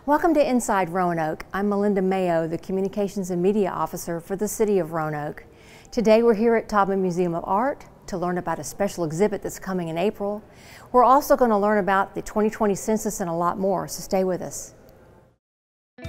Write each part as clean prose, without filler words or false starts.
Welcome to Inside Roanoke. I'm Melinda Mayo, the Communications and Media Officer for the City of Roanoke. Today we're here at Taubman Museum of Art to learn about a special exhibit that's coming in April. We're also going to learn about the 2020 census and a lot more, so stay with us.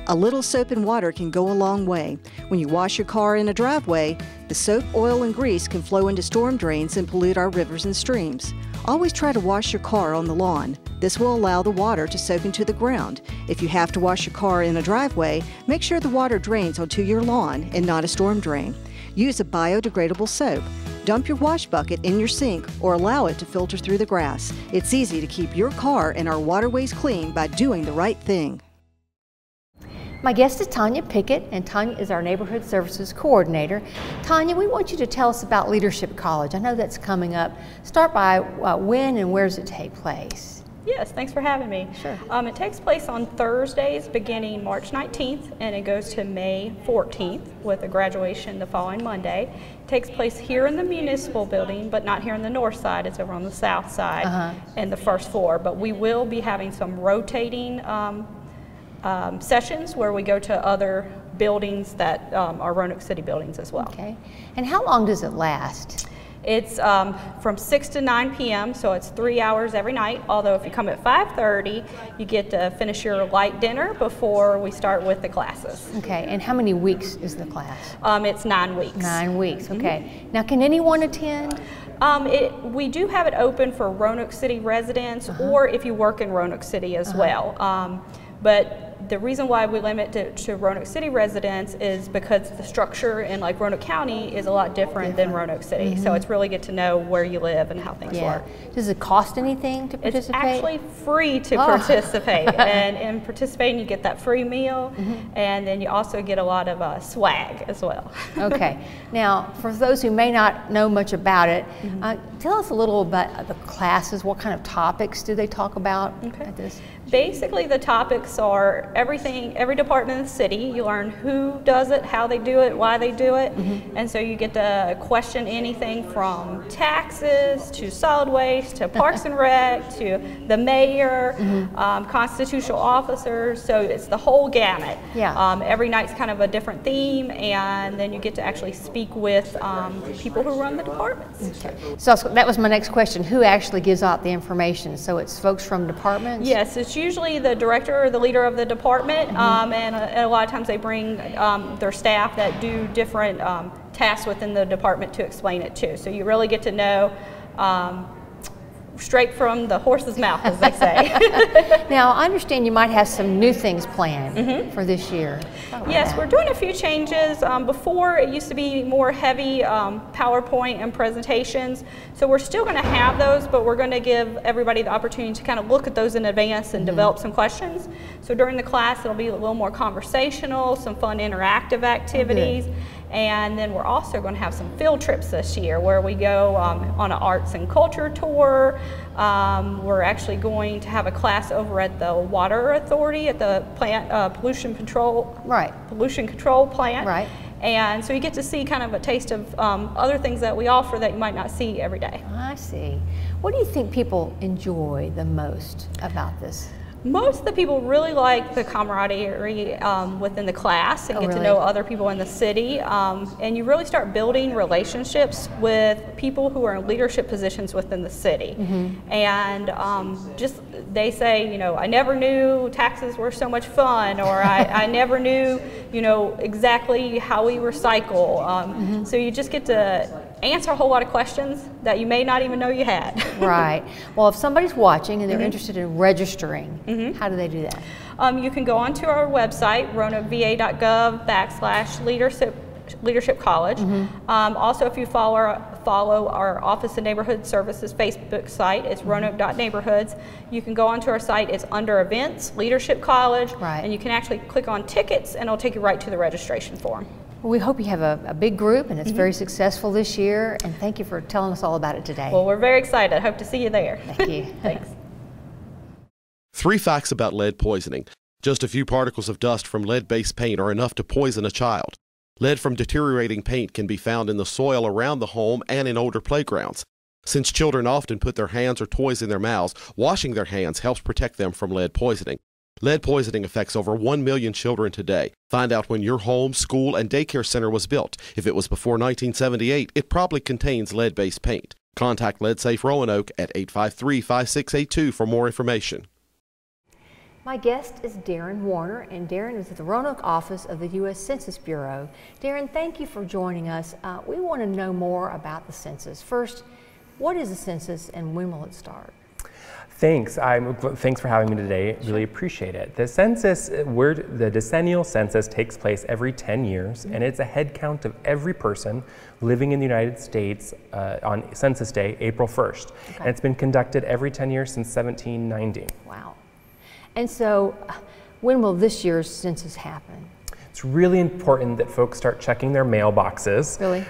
A little soap and water can go a long way. When you wash your car in a driveway, the soap, oil, and grease can flow into storm drains and pollute our rivers and streams. Always try to wash your car on the lawn. This will allow the water to soak into the ground. If you have to wash your car in a driveway, make sure the water drains onto your lawn and not a storm drain. Use a biodegradable soap. Dump your wash bucket in your sink or allow it to filter through the grass. It's easy to keep your car and our waterways clean by doing the right thing. My guest is Tanya Pickett, and Tanya is our Neighborhood Services Coordinator. Tanya, we want you to tell us about Leadership College. I know that's coming up. Start by when and where does it take place? Yes, thanks for having me. Sure. It takes place on Thursdays beginning March 19th and it goes to May 14th with a graduation the following Monday. It takes place here in the municipal building, but not here on the north side. It's over on the south side and the first floor. But we will be having some rotating sessions where we go to other buildings that are Roanoke City buildings as well. Okay. And how long does it last? It's from 6 to 9 p.m., so it's 3 hours every night, although if you come at 5:30, you get to finish your light dinner before we start with the classes. Okay, and how many weeks is the class? It's 9 weeks. 9 weeks, okay. Now, can anyone attend? We do have it open for Roanoke City residents or if you work in Roanoke City as well. But the reason why we limit it to Roanoke City residents is because the structure in like Roanoke County is a lot different than Roanoke City. So it's really good to know where you live and how things work. Does it cost anything to participate? It's actually free to participate. And in participating you get that free meal and then you also get a lot of swag as well. Okay. Now, for those who may not know much about it, tell us a little about the classes. What kind of topics do they talk about at this? Basically, the topics are everything, every department in the city. You learn who does it, how they do it, why they do it. And so you get to question anything from taxes to solid waste to Parks and Rec to the mayor, constitutional officers. So it's the whole gamut. Every night's kind of a different theme, and then you get to actually speak with people who run the departments. Okay. So that was my next question. Who actually gives out the information? So it's folks from departments? Yes, it's usually the director or the leader of the department, and a lot of times they bring their staff that do different tasks within the department to explain it too. So you really get to know straight from the horse's mouth, as they say. Now, I understand you might have some new things planned for this year. Yes, we're doing a few changes. Before, it used to be more heavy PowerPoint and presentations, so we're still going to have those, but we're going to give everybody the opportunity to kind of look at those in advance and develop some questions. So during the class, it'll be a little more conversational, some fun interactive activities. And then we're also going to have some field trips this year where we go on an arts and culture tour. We're actually going to have a class over at the Water Authority at the plant pollution control plant. And so you get to see kind of a taste of other things that we offer that you might not see every day. I see. What do you think people enjoy the most about this? Most of the people really like the camaraderie within the class and get to know other people in the city. And you really start building relationships with people who are in leadership positions within the city. And just they say, you know, I never knew taxes were so much fun, or I never knew, you know, exactly how we recycle. So you just get to answer a whole lot of questions that you may not even know you had. Right. Well, if somebody's watching and they're interested in registering, how do they do that? You can go onto our website, roanokeva.gov/leadership college. Also, if you follow our Office of Neighborhood Services Facebook site, it's roanoke.neighborhoods. You can go onto our site, it's under events, Leadership College, and you can actually click on tickets and it'll take you right to the registration form. Well, we hope you have a big group and it's very successful this year, and thank you for telling us all about it today. Well, we're very excited. Hope to see you there. Thank you. Thanks. 3 facts about lead poisoning. Just a few particles of dust from lead-based paint are enough to poison a child. Lead from deteriorating paint can be found in the soil around the home and in older playgrounds. Since children often put their hands or toys in their mouths, washing their hands helps protect them from lead poisoning. Lead poisoning affects over 1 million children today. Find out when your home, school, and daycare center was built. If it was before 1978, it probably contains lead-based paint. Contact Lead Safe Roanoke at 853-5682 for more information. My guest is Darren Warner, and Darren is at the Roanoke office of the U.S. Census Bureau. Darren, thank you for joining us. We want to know more about the census. First, what is the census and when will it start? Thanks. Thanks for having me today. Really appreciate it. The census, the decennial census takes place every 10 years, and it's a head count of every person living in the United States on Census Day, April 1st. Okay. And it's been conducted every 10 years since 1790. Wow. And so, when will this year's census happen? It's really important that folks start checking their mailboxes. Really?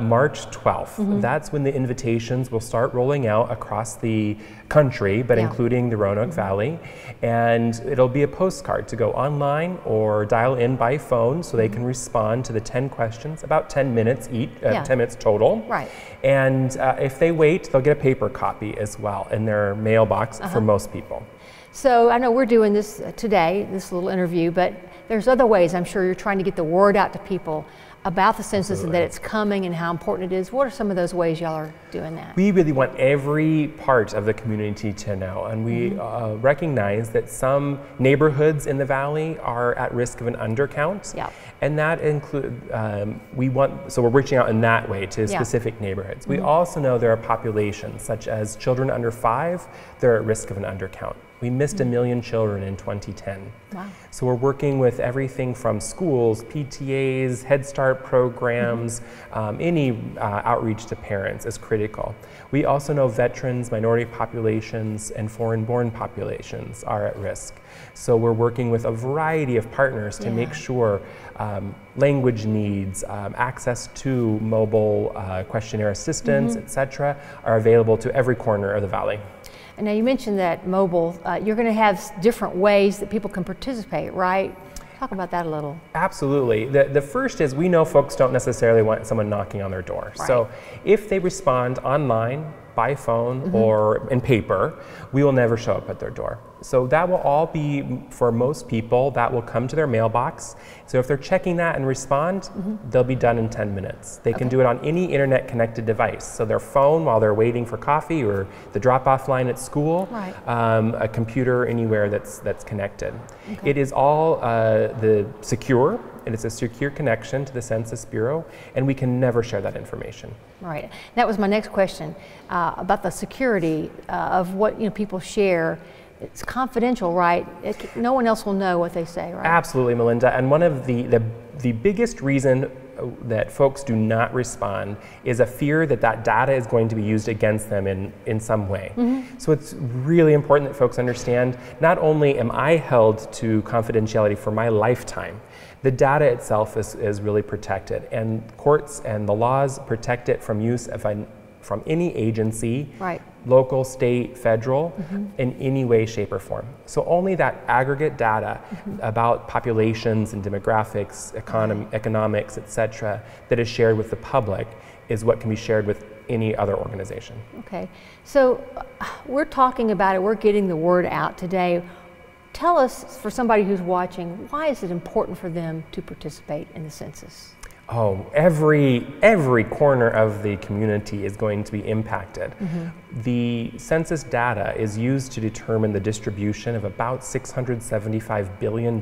March 12th. That's when the invitations will start rolling out across the country, but including the Roanoke Valley. And it'll be a postcard to go online or dial in by phone so they can respond to the 10 questions, about 10 minutes each, 10 minutes total. Right. And if they wait, they'll get a paper copy as well in their mailbox for most people. So I know we're doing this today, this little interview, but there's other ways I'm sure you're trying to get the word out to people about the census. Absolutely. And that it's coming and how important it is. What are some of those ways y'all are doing that? We really want every part of the community to know, and we recognize that some neighborhoods in the valley are at risk of an undercount. Yeah. And that includes, so we're reaching out in that way to specific neighborhoods. We also know there are populations such as children under 5, they're at risk of an undercount. We missed 1 million children in 2010. Wow. So we're working with everything from schools, PTAs, Head Start programs, any outreach to parents is critical. We also know veterans, minority populations, and foreign-born populations are at risk. So we're working with a variety of partners to make sure language needs, access to mobile questionnaire assistance, etc., are available to every corner of the valley. And now you mentioned that mobile, you're going to have different ways that people can participate, right? Talk about that a little. Absolutely. The first is we know folks don't necessarily want someone knocking on their door. Right. So if they respond online, by phone, or in paper, we will never show up at their door. So that will all be, for most people, that will come to their mailbox. So if they're checking that and respond, they'll be done in 10 minutes. They can do it on any internet connected device. So their phone while they're waiting for coffee, or the drop-off line at school, a computer anywhere that's connected. It is all secure. It is a secure connection to the Census Bureau, and we can never share that information. Right. That was my next question about the security of what people share. It's confidential, right? No one else will know what they say, right? Absolutely, Melinda. And one of the biggest reason that folks do not respond is a fear that that data is going to be used against them in some way. So it's really important that folks understand, not only am I held to confidentiality for my lifetime, the data itself is really protected, and courts and the laws protect it from use from any agency, local, state, federal, in any way, shape, or form. So only that aggregate data about populations and demographics, economics, etc., that is shared with the public is what can be shared with any other organization. Okay, so we're talking about it, we're getting the word out today. Tell us, for somebody who's watching, why is it important for them to participate in the census? Oh, every corner of the community is going to be impacted. The census data is used to determine the distribution of about $675 billion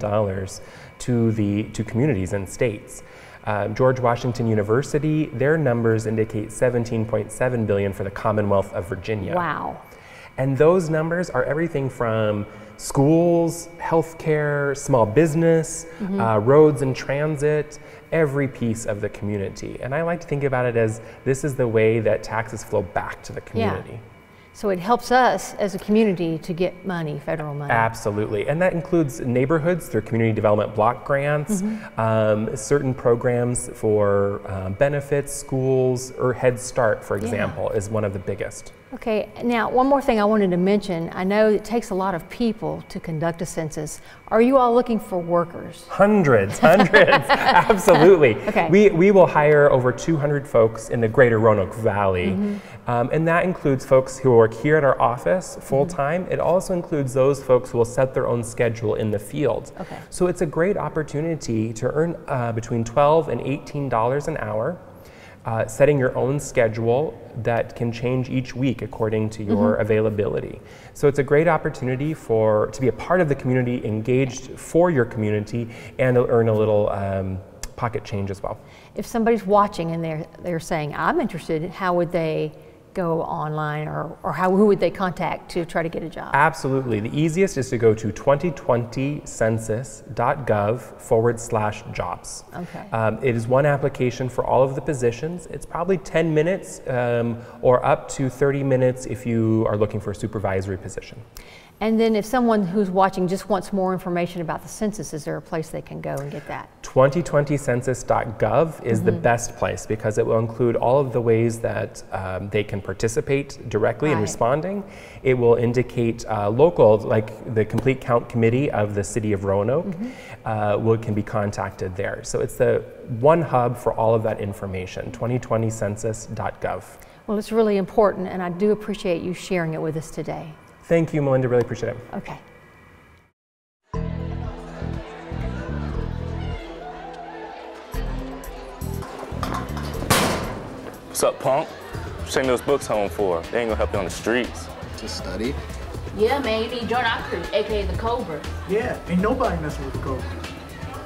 to communities and states. George Washington University, their numbers indicate $17.7 billion for the Commonwealth of Virginia. Wow. And those numbers are everything from schools, healthcare, small business, roads and transit, every piece of the community. And I like to think about it as this is the way that taxes flow back to the community. Yeah. So it helps us as a community to get money, federal money. Absolutely, and that includes neighborhoods through community development block grants, certain programs for benefits, schools, or Head Start, for example, is one of the biggest. Okay, now one more thing I wanted to mention. I know it takes a lot of people to conduct a census. Are you all looking for workers? Hundreds, absolutely. Okay. We will hire over 200 folks in the greater Roanoke Valley. And that includes folks who work here at our office full-time. It also includes those folks who will set their own schedule in the field. Okay. So it's a great opportunity to earn between $12 and $18 an hour. Setting your own schedule that can change each week according to your availability. So it's a great opportunity to be a part of the community, engaged for your community, and earn a little pocket change as well. If somebody's watching and they're saying, I'm interested, how would they go online, or who would they contact to try to get a job? Absolutely. The easiest is to go to 2020census.gov/jobs. Okay. It is one application for all of the positions. It's probably 10 minutes or up to 30 minutes if you are looking for a supervisory position. And then if someone who's watching just wants more information about the census, is there a place they can go and get that? 2020census.gov is the best place because it will include all of the ways that they can participate directly in responding. It will indicate local, like the Complete Count Committee of the City of Roanoke can be contacted there. So it's the one hub for all of that information, 2020census.gov. Well, it's really important, and I do appreciate you sharing it with us today. Thank you, Melinda. Really appreciate it. Okay. What's up, punk? What you taking those books home for? They ain't gonna help you on the streets. To study? Yeah, man, you need to join our crew, aka the Cobra. Yeah, ain't nobody messing with the Cobra.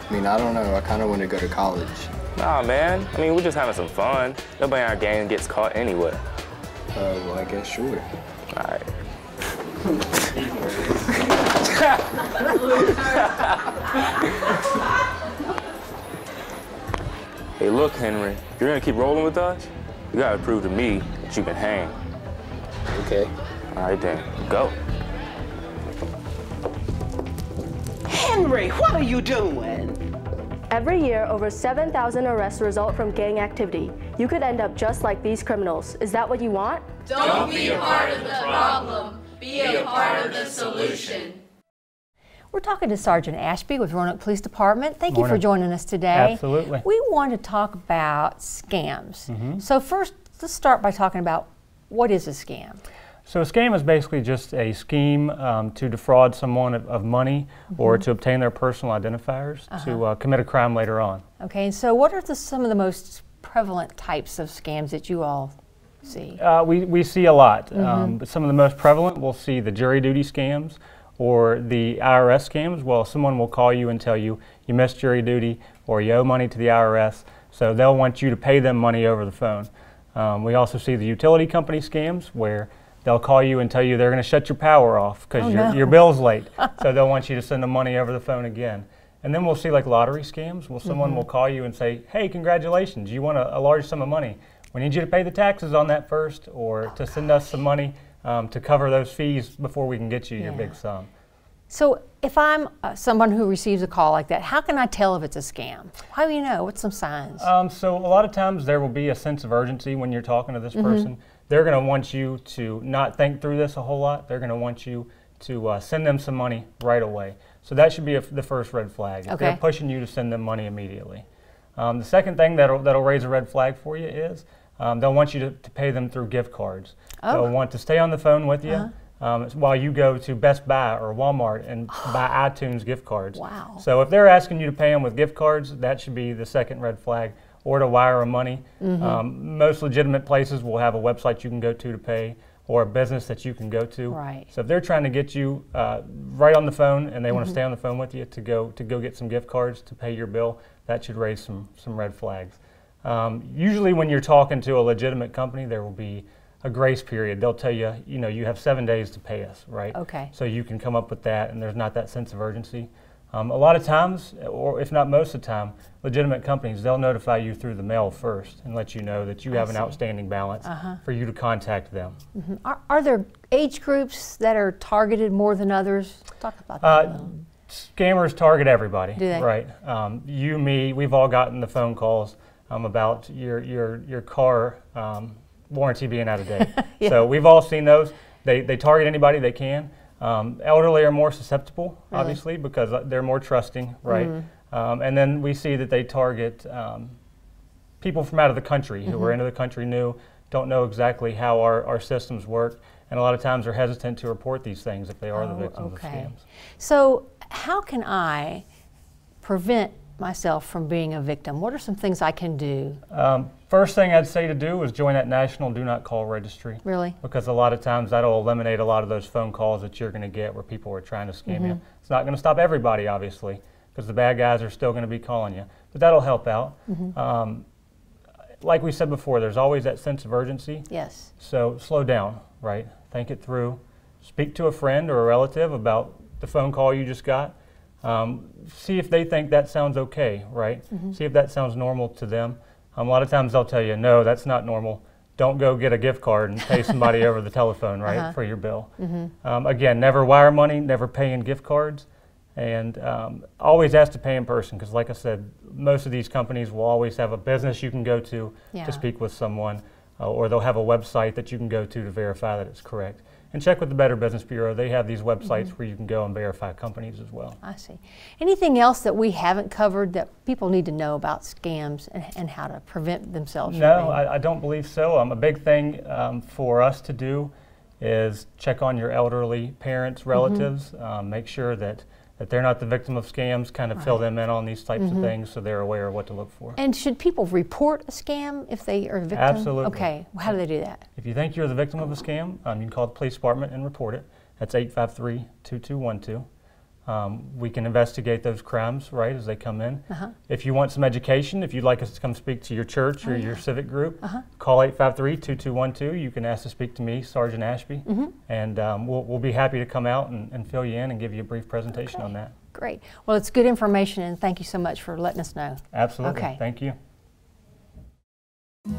I mean, I don't know. I kind of want to go to college. Nah, man. I mean, we're just having some fun. Nobody in our gang gets caught anyway. Well, I guess sure. All right. Hey, look, Henry. If you're gonna keep rolling with us, you gotta prove to me that you can hang. Okay. All right, then. Go. Henry, what are you doing? Every year, over 7,000 arrests result from gang activity. You could end up just like these criminals. Is that what you want? Don't be a part of the problem. Be a part of the solution. We're talking to Sergeant Ashby with Roanoke Police Department. Thank you for joining us today. Absolutely. We want to talk about scams. So first, let's start by talking about what is a scam. So a scam is basically just a scheme to defraud someone of money or to obtain their personal identifiers to commit a crime later on. Okay, and so what are some of the most prevalent types of scams that you all see? We see a lot, but some of the most prevalent, we'll see the jury duty scams or the IRS scams. Well, someone will call you and tell you you missed jury duty or you owe money to the IRS, so they'll want you to pay them money over the phone. We also see the utility company scams where they'll call you and tell you they're going to shut your power off because your bill's late, so they'll want you to send them money over the phone again. And then we'll see like lottery scams. Well, someone will call you and say, hey, congratulations, you won a large sum of money. We need you to pay the taxes on that first, or to send us some money to cover those fees before we can get you your big sum. So if I'm someone who receives a call like that, how can I tell if it's a scam? How do you know? What's some signs? So a lot of times there will be a sense of urgency when you're talking to this person. They're going to want you to not think through this a whole lot. They're going to want you to send them some money right away. So that should be the first red flag. If they're pushing you to send them money immediately. The second thing that'll raise a red flag for you is they'll want you to pay them through gift cards. They'll want to stay on the phone with you while you go to Best Buy or Walmart and buy iTunes gift cards. Wow. So if they're asking you to pay them with gift cards, that should be the second red flag, or to wire them money. Most legitimate places will have a website you can go to pay, or a business that you can go to. Right. So if they're trying to get you right on the phone and they want to stay on the phone with you to go get some gift cards to pay your bill, that should raise some red flags. Usually when you're talking to a legitimate company, there will be a grace period. They'll tell you, you have 7 days to pay us, right? Okay. So you can come up with that, and there's not that sense of urgency. A lot of times, or if not most of the time, legitimate companies, they'll notify you through the mail first and let you know that you have an outstanding balance for you to contact them. Are there age groups that are targeted more than others? Talk about that a little. Scammers target everybody. Do they? Right. You, me, we've all gotten the phone calls about your car warranty being out of date. Yeah. So we've all seen those. They target anybody they can. Elderly are more susceptible, obviously, because they're more trusting, right? And then we see that they target people from out of the country who are into the country new, don't know exactly how our systems work, and a lot of times are hesitant to report these things if they are the victims of scams. So how can I prevent myself from being a victim? What are some things I can do? First thing I'd say to do is join that national do not call registry. Really? Because a lot of times that'll eliminate a lot of those phone calls that you're going to get where people are trying to scam you. It's not going to stop everybody, obviously, because the bad guys are still going to be calling you, but that'll help out. Like we said before, there's always that sense of urgency. Yes. So slow down, right? Think it through. Speak to a friend or a relative about the phone call you just got. See if they think that sounds okay, right? See if that sounds normal to them. A lot of times they'll tell you, no, that's not normal. Don't go get a gift card and pay somebody over the telephone, right, for your bill. Again, never wire money, never pay in gift cards, and always ask to pay in person, because like I said, most of these companies will always have a business you can go to speak with someone, or they'll have a website that you can go to verify that it's correct. And check with the Better Business Bureau. They have these websites where you can go and verify companies as well. I see. Anything else that we haven't covered that people need to know about scams and how to prevent themselves? No, I don't believe so. A big thing for us to do is check on your elderly parents, relatives, make sure that they're not the victim of scams, kind of fill them in on these types of things so they're aware of what to look for. And should people report a scam if they are a victim? Absolutely. Okay, well, how do they do that? If you think you're the victim of a scam, you can call the police department and report it. That's 853-2212. We can investigate those crimes right as they come in. If you want some education, if you'd like us to come speak to your church or your civic group, call 853-2212. You can ask to speak to me, Sergeant Ashby, and we'll be happy to come out and fill you in and give you a brief presentation on that. Great. Well, it's good information, and thank you so much for letting us know. Absolutely. Okay. Thank you.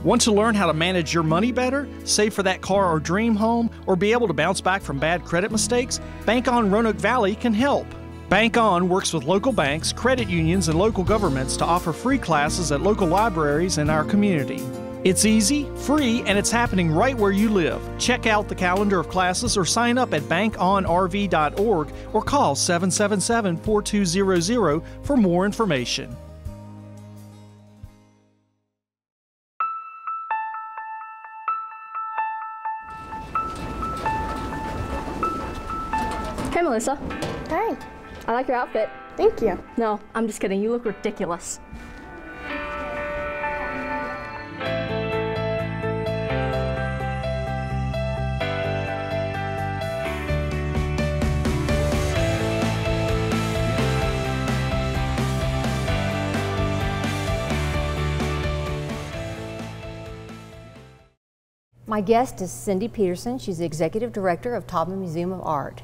Want to learn how to manage your money better, save for that car or dream home, or be able to bounce back from bad credit mistakes? Bank On Roanoke Valley can help. Bank On works with local banks, credit unions, and local governments to offer free classes at local libraries in our community. It's easy, free, and it's happening right where you live. Check out the calendar of classes or sign up at bankonrv.org or call 777-4200 for more information. Hey, Melissa. Hey. I like your outfit. Thank you. No, I'm just kidding. You look ridiculous. My guest is Cindy Peterson. She's the Executive Director of Taubman Museum of Art.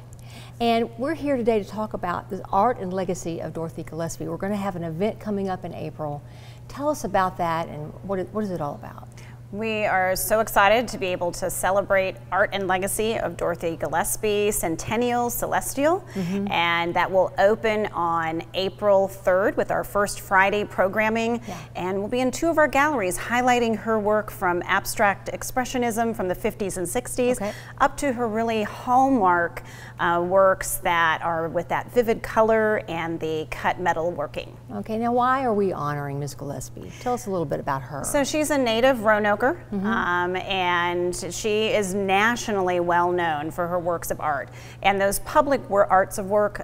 And we're here today to talk about the art and legacy of Dorothy Gillespie. We're going to have an event coming up in April. Tell us about that and what is it all about? We are so excited to be able to celebrate art and legacy of Dorothy Gillespie Centennial Celestial, and that will open on April 3rd with our first Friday programming, and we'll be in 2 of our galleries highlighting her work from abstract expressionism from the 50s and 60s up to her really hallmark works that are with that vivid color and the cut metal working. Okay, now why are we honoring Ms. Gillespie? Tell us a little bit about her. So she's a native Roanoke, and she is nationally well known for her works of art. And those public arts of work,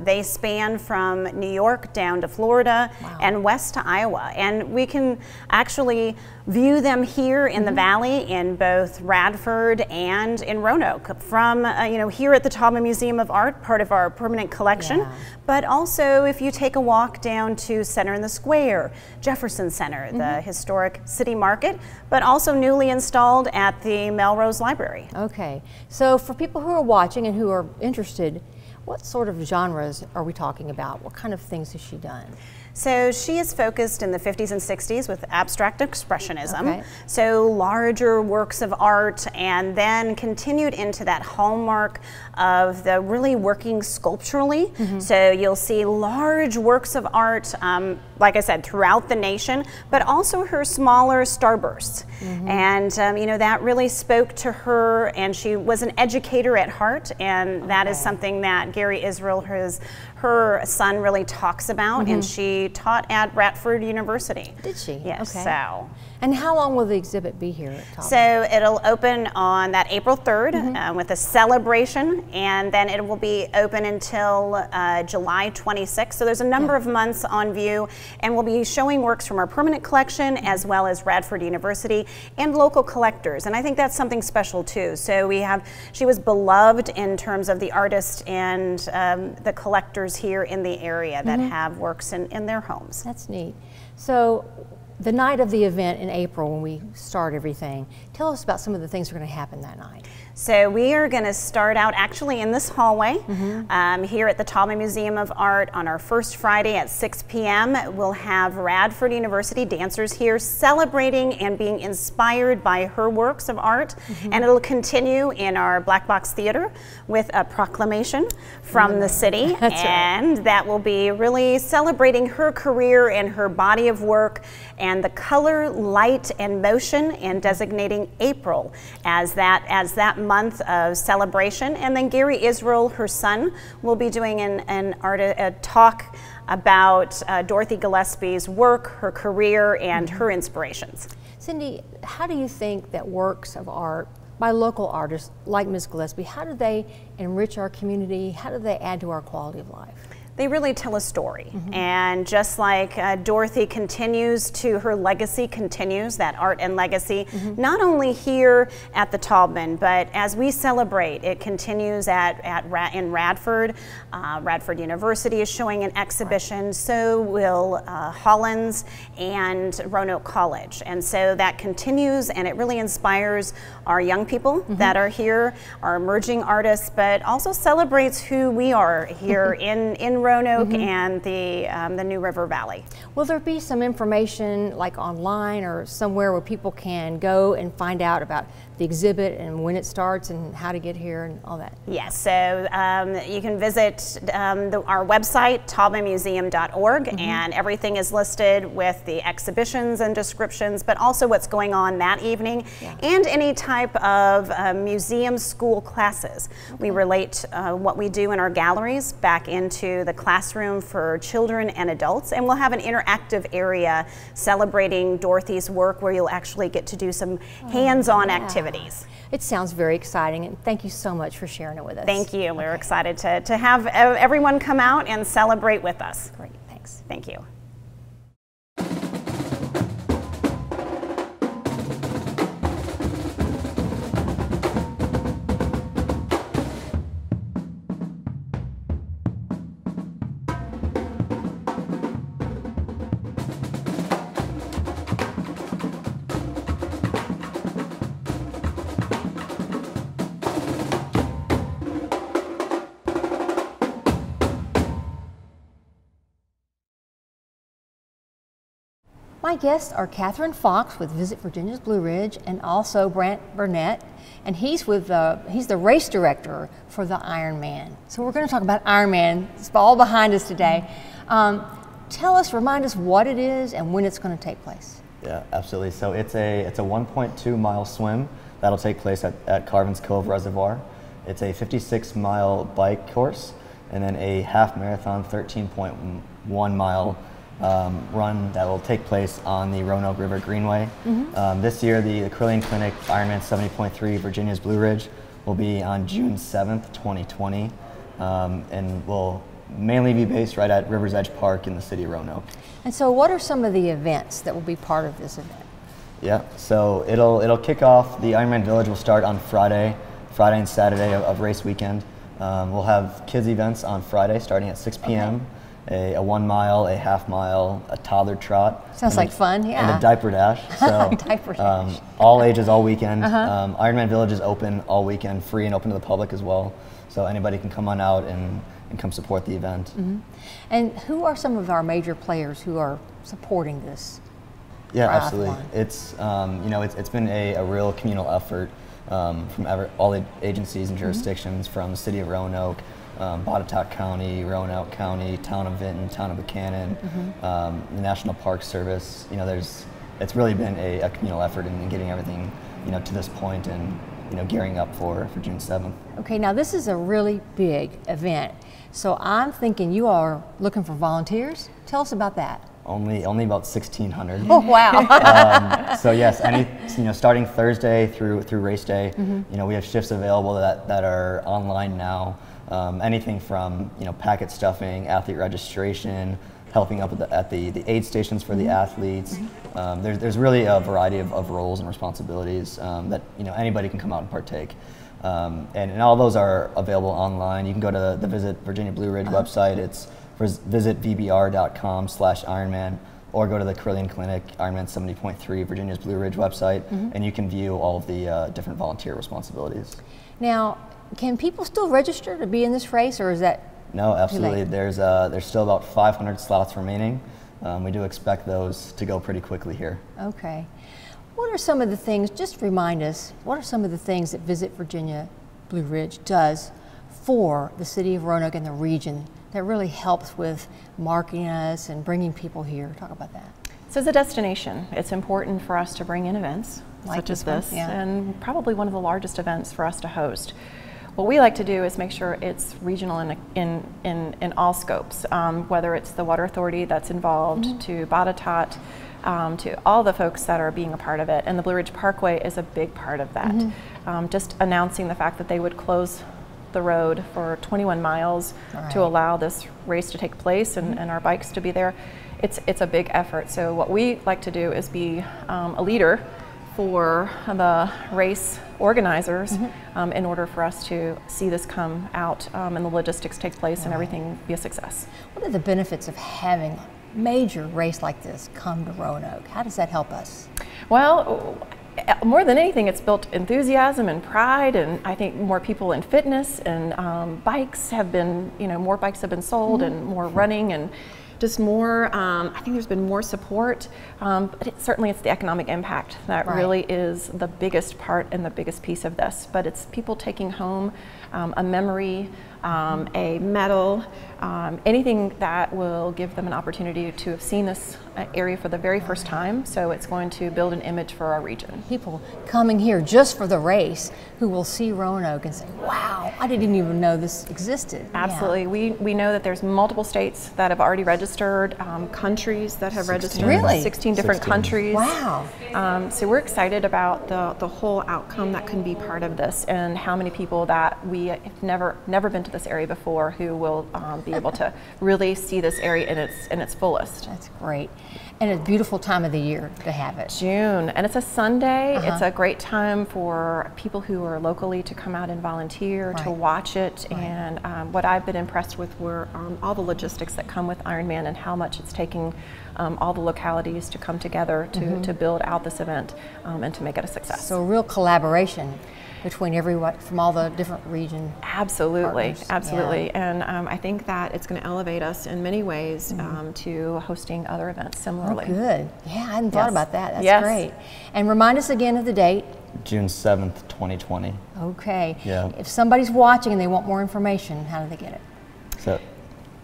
they span from New York down to Florida and west to Iowa. And we can actually view them here in the Valley in both Radford and in Roanoke from, here at the Taubman Museum of Art, part of our permanent collection. But also if you take a walk down to Center in the Square, Jefferson Center, the historic city market, but also newly installed at the Melrose Library. Okay, so for people who are watching and who are interested, What sort of genres are we talking about? What kind of things has she done? So she is focused in the 50s and 60s with abstract expressionism. Okay. So larger works of art, and then continued into that hallmark of the really working sculpturally. So you'll see large works of art, like I said, throughout the nation, but also her smaller starbursts. And you know, that really spoke to her, and she was an educator at heart, and that is something that Gary Israel, her son, really talks about, and she taught at Radford University. Did she? Yes. Okay. So. And how long will the exhibit be here at Taubman? So it'll open on that April 3rd with a celebration, and then it will be open until July 26th. So there's a number of months on view, and we'll be showing works from our permanent collection as well as Radford University and local collectors. And I think that's something special too. So she was beloved in terms of the artists and the collectors here in the area that have works in their homes. That's neat. So the night of the event in April, when we start everything, tell us about some of the things that are going to happen that night. So we are going to start out actually in this hallway here at the Taubman Museum of Art on our first Friday at 6 p.m. We'll have Radford University dancers here celebrating and being inspired by her works of art. And it'll continue in our Black Box Theater with a proclamation from the city. And that will be really celebrating her career and her body of work and the color, light, and motion, and designating April as that month of celebration. And then Gary Israel, her son, will be doing a talk about Dorothy Gillespie's work, her career, and her inspirations. Cindy, how do you think that works of art by local artists like Ms. Gillespie, how do they enrich our community? How do they add to our quality of life? They really tell a story, and just like Dorothy her legacy continues, that art and legacy, not only here at the Taubman, but as we celebrate, it continues in Radford. Radford University is showing an exhibition, so will Hollins and Roanoke College, and so that continues, and it really inspires our young people that are here, our emerging artists, but also celebrates who we are here in Roanoke and the New River Valley. Will there be some information like online or somewhere where people can go and find out about the exhibit and when it starts and how to get here and all that? Yes, so you can visit our website, taubmanmuseum.org, and everything is listed with the exhibitions and descriptions, but also what's going on that evening and any type of museum school classes. We relate what we do in our galleries back into the classroom for children and adults, and we'll have an interactive area celebrating Dorothy's work where you'll actually get to do some hands-on activities. It sounds very exciting, and thank you so much for sharing it with us. Thank you. We're excited to have everyone come out and celebrate with us. Great, thanks. Thank you. My guests are Catherine Fox with Visit Virginia's Blue Ridge and also Brant Burnett, and he's the race director for the Ironman. So we're going to talk about Ironman. It's all behind us today. Remind us what it is and when it's going to take place. Yeah, absolutely. So it's a 1.2 mile swim that'll take place at Carvin's Cove Reservoir. It's a 56-mile bike course and then a half marathon 13.1 mile run that will take place on the Roanoke River Greenway. This year, the Curling Clinic Ironman 70.3 Virginia's Blue Ridge will be on June 7th, 2020, and will mainly be based right at River's Edge Park in the city of Roanoke. And so what are some of the events that will be part of this event? Yeah, so it'll kick off, the Ironman Village will start on Friday and Saturday of race weekend. We'll have kids events on Friday starting at 6 p.m. A 1 mile, a half mile, a toddler trot. Sounds like fun, yeah. And a diaper dash. So diaper dash. All ages, all weekend. Ironman Village is open all weekend, free and open to the public as well. So anybody can come on out and come support the event. Mm-hmm. And who are some of our major players who are supporting this? Yeah, absolutely. It's it's been a real communal effort from all the agencies and jurisdictions, from the City of Roanoke, Botetourt County, Roanoke County, Town of Vinton, Town of Buchanan, the National Park Service. It's really been a communal effort in getting everything to this point and gearing up for June 7th. Okay, now this is a really big event, so I'm thinking you are looking for volunteers. Tell us about that. Only about 1,600. Oh wow! So yes, starting Thursday through race day, we have shifts available that are online now. Anything from packet stuffing, athlete registration, helping up at the aid stations for the athletes. There's really a variety of roles and responsibilities that anybody can come out and partake. And all those are available online. You can go to the Visit Virginia Blue Ridge website. It's visitvbr.com/Ironman, or go to the Carillion Clinic Ironman 70.3 Virginia's Blue Ridge website, and you can view all of the different volunteer responsibilities. Now, can people still register to be in this race, or is that No, absolutely. There's still about 500 slots remaining. We do expect those to go pretty quickly here. Okay. What are some of the things, just remind us, what are some of the things that Visit Virginia Blue Ridge does for the city of Roanoke and the region that really helps with marketing us and bringing people here? Talk about that. So as a destination, it's important for us to bring in events such as this, and probably one of the largest events for us to host. What we like to do is make sure it's regional in all scopes, whether it's the Water Authority that's involved, to Botetourt, to all the folks that are being a part of it. And the Blue Ridge Parkway is a big part of that. Just announcing the fact that they would close the road for 21 miles to allow this race to take place and our bikes to be there. It's a big effort. So what we like to do is be a leader for the race organizers in order for us to see this come out and the logistics take place and everything be a success. What are the benefits of having a major race like this come to Roanoke? How does that help us? Well, more than anything, it's built enthusiasm and pride, and I think more people in fitness, and bikes have been, more bikes have been sold and more running, and just more, I think there's been more support, but certainly it's the economic impact that really is the biggest part and the biggest piece of this. But it's people taking home a memory, a medal, anything that will give them an opportunity to have seen this area for the very first time. So it's going to build an image for our region. People coming here just for the race who will see Roanoke and say, wow, I didn't even know this existed. Absolutely. We know that there's multiple states that have already registered, countries that have registered. Really? 16 different countries. Wow. So we're excited about the whole outcome that can be part of this, and how many people that we have never been to this area before who will be able to really see this area in its fullest. That's great. And a beautiful time of the year to have it. June, and it's a Sunday. It's a great time for people who are locally to come out and volunteer to watch it. And what I've been impressed with were all the logistics that come with Ironman and how much it's taking all the localities to come together to build out this event and to make it a success. So a real collaboration between everyone from all the different region. Absolutely, partners. absolutely. And I think that it's going to elevate us in many ways to hosting other events similarly. Oh, good. Yeah, I hadn't thought about that. That's great. And remind us again of the date. June 7th, 2020. Okay. Yeah. If somebody's watching and they want more information, how do they get it? So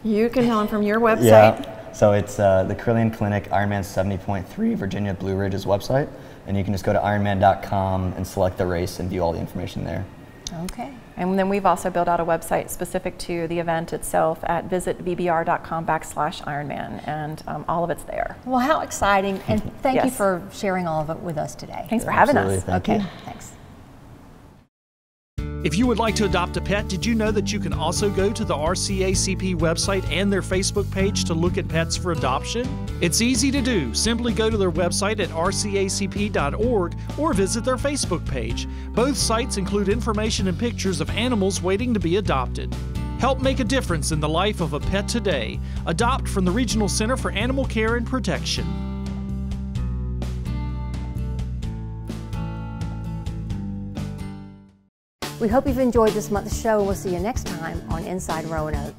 you can tell them from your website. Yeah. So it's the Carillion Clinic Ironman 70.3 Virginia Blue Ridge's website. And you can just go to ironman.com and select the race and view all the information there. Okay. And then we've also built out a website specific to the event itself at visitvbr.com/Ironman, and all of it's there. Well, how exciting, and thank you for sharing all of it with us today. Thanks for having us. Thank you. Thanks. If you would like to adopt a pet, did you know that you can also go to the RCACP website and their Facebook page to look at pets for adoption? It's easy to do. Simply go to their website at rcacp.org or visit their Facebook page. Both sites include information and pictures of animals waiting to be adopted. Help make a difference in the life of a pet today. Adopt from the Regional Center for Animal Care and Protection. We hope you've enjoyed this month's show, and we'll see you next time on Inside Roanoke.